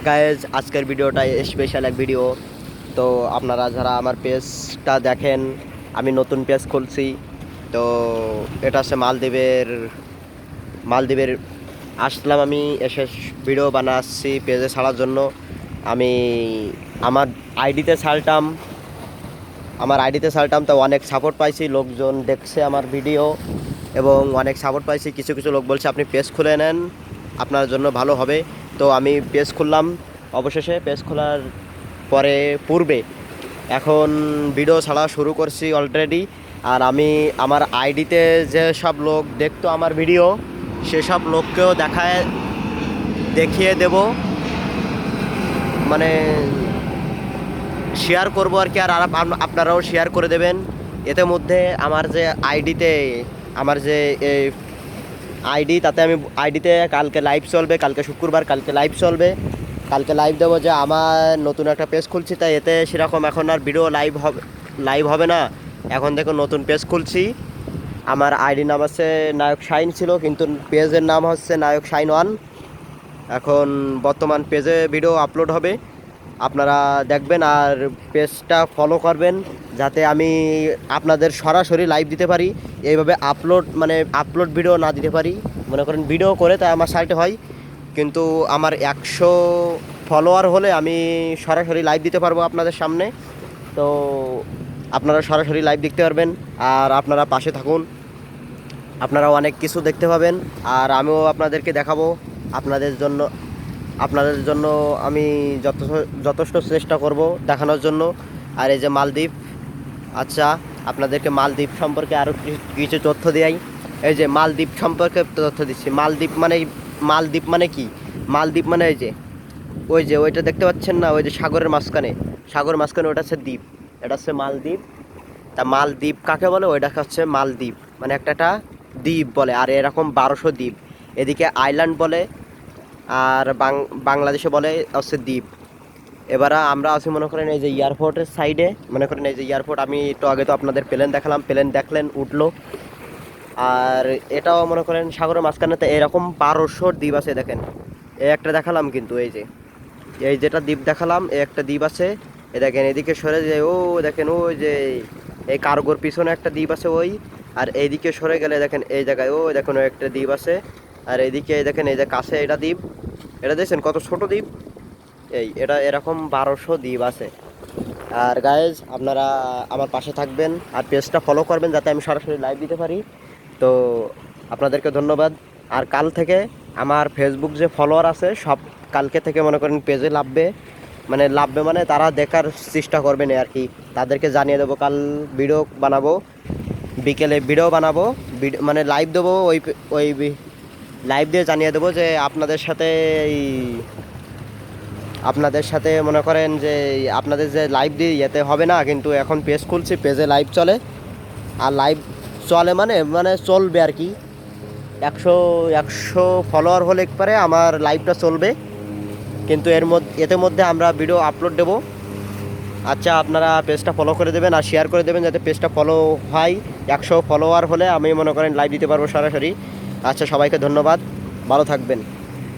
Guys আজকের ভিডিওটা special এক ভিডিও। তো আপনারা যারা আমার পেজটা দেখেন, আমি নতুন পেজ খুলছি। তো এটা হচ্ছে মালদ্বীপের আসলাম, আমি এসে ভিডিও বানাচ্ছি পেজে ছাড়ার জন্য। আমি আমার আইডিতে ছাড়তাম তো অনেক সাপোর্ট পাইছি, লোকজন দেখছে আমার ভিডিও এবং অনেক সাপোর্ট পাইছি। কিছু কিছু লোক বলছে আপনি পেজ খুলে নেন, আপনার জন্য ভালো হবে। তো আমি পেজ খুললাম। অবশেষে পেজ খোলার পূর্বে এখন ভিডিও ছাড়া শুরু করছি অলরেডি। আর আমি আমার আইডিতে যেসব লোক দেখতো আমার ভিডিও, সেসব লোককেও দেখিয়ে দেব, মানে শেয়ার করবো আর কি। আর আপনারাও শেয়ার করে দেবেন। এতে মধ্যে আমার যে তাতে আমি আইডিতে কালকে লাইভ চলবে, কালকে শুক্রবার, কালকে লাইভ দেবো যে আমার নতুন একটা পেজ খুলছি। তাই এতে সেরকম এখন আর ভিডিও লাইভ হবে না। এখন দেখো নতুন পেজ খুলছি। আমার আইডি নাম আছে নায়ক শাইন ছিল, কিন্তু পেজের নাম হচ্ছে নায়ক শাইন 1। এখন বর্তমান পেজে ভিডিও আপলোড হবে, আপনারা দেখবেন আর পেজটা ফলো করবেন, যাতে আমি আপনাদের সরাসরি লাইভ দিতে পারি। এইভাবে আপলোড ভিডিও না দিতে পারি। মনে করেন ভিডিও করে তাই আমার সাইটে হয়, কিন্তু আমার 100 ফলোয়ার হলে আমি সরাসরি লাইভ দিতে পারবো আপনাদের সামনে। তো আপনারা সরাসরি লাইভ দেখতে পারবেন, আর আপনারা পাশে থাকুন, আপনারা অনেক কিছু দেখতে পাবেন। আর আমিও আপনাদেরকে দেখাবো। আপনাদের জন্য আমি যথেষ্ট চেষ্টা করব দেখানোর জন্য। আর এই যে মালদ্বীপ, আচ্ছা আপনাদেরকে মালদ্বীপ সম্পর্কে আরও কিছু তথ্য দেই। এই যে মালদ্বীপ সম্পর্কে তথ্য দিচ্ছি। মালদ্বীপ মানে কি? মালদ্বীপ মানে ওইটা দেখতে পাচ্ছেন না, ওই যে সাগরের মাঝখানে ওটা হচ্ছে দ্বীপ, এটা হচ্ছে মালদ্বীপ। তা মালদ্বীপ কাকে বলে? ওইটা হচ্ছে মালদ্বীপ, মানে একটা দ্বীপ বলে। আর এরকম 1200 দ্বীপ, এদিকে আইল্যান্ড বলে, আর বাংলাদেশে বলে হচ্ছে দ্বীপ। এবার আমরা আছি মনে করেন এই যে এয়ারপোর্টের সাইডে, মনে করেন এই যে এয়ারপোর্ট। আমি একটু আগে তো আপনাদের প্লেন দেখালাম, প্লেন দেখলেন উঠলো। আর এটাও মনে করেন সাগরের মাঝখানেতে এরকম 1200 দ্বীপ আছে। দেখেন এই একটা দেখালাম, কিন্তু এই যেটা দ্বীপ দেখালাম, এই একটা দ্বীপ আছে। এ দেখেন এদিকে সরে যায়, ও দেখেন ওই যে এই কার্গোর পিছনে একটা দ্বীপ আছে ওই। আর এইদিকে সরে গেলে দেখেন এই জায়গায় ও দেখেন ওই একটা দ্বীপ আছে। আর এইদিকে দেখেন এই যে কাছে এটা দ্বীপ, এটা দেখছেন কত ছোট দ্বীপ। এটা এরকম 1200 দ্বীপ আছে। আর গাইজ আপনারা আমার পাশে থাকবেন আর পেজটা ফলো করবেন, যাতে আমি সরাসরি লাইভ দিতে পারি। তো আপনাদেরকে ধন্যবাদ। আর কাল থেকে আমার ফেসবুক যে ফলোয়ার আছে সব কালকে থেকে মনে করেন পেজে লাভবে, তারা দেখার চেষ্টা করবেন আর কি। তাদেরকে জানিয়ে দেবো কাল ভিডিও বানাবো, বিকেলে ভিডিও বানাবো, মানে লাইভ দেবো। ওই লাইভ দিয়ে জানিয়ে দেবো যে আপনাদের সাথে মনে করেন যে আপনাদের যে লাইভ দিয়ে যেতে হবে না, কিন্তু এখন পেজ খুলছি, পেজে লাইভ চলে। আর লাইভ চলে মানে চলবে আর কি। 100 ফলোয়ার হলে একবারে আমার লাইভটা চলবে, কিন্তু এতে মধ্যে আমরা ভিডিও আপলোড দেবো। আচ্ছা আপনারা পেজটা ফলো করে দেবেন আর শেয়ার করে দেবেন, যাতে পেজটা ফলো হয়। 100 ফলোয়ার হলে আমি মনে করেন লাইভ দিতে পারবো সরাসরি। আচ্ছা সবাইকে ধন্যবাদ, ভালো থাকবেন।